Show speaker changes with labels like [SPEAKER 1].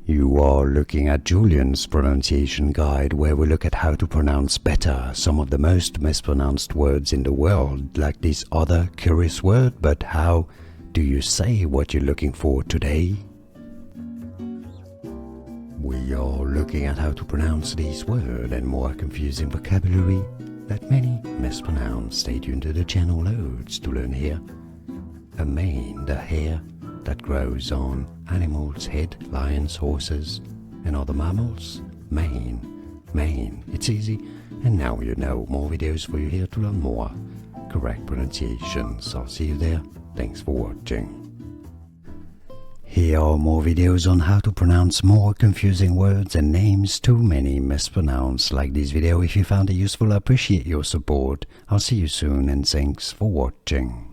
[SPEAKER 1] You are looking at Julian's pronunciation guide, where we look at how to pronounce better some of the most mispronounced words in the world, like this other curious word. But how do you say what you're looking for today? We are looking at how to pronounce this word and more confusing vocabulary that many mispronounce. Stay tuned to the channel, loads to learn here. A mane, the hair that grows on animals' head, lions, horses, and other mammals. Mane. It's easy, and now you know. More videos for you here to learn more correct pronunciations. I'll see you there. Thanks for watching. Here are more videos on how to pronounce more confusing words and names too many mispronounced. Like this video if you found it useful. I appreciate your support. I'll see you soon, and thanks for watching.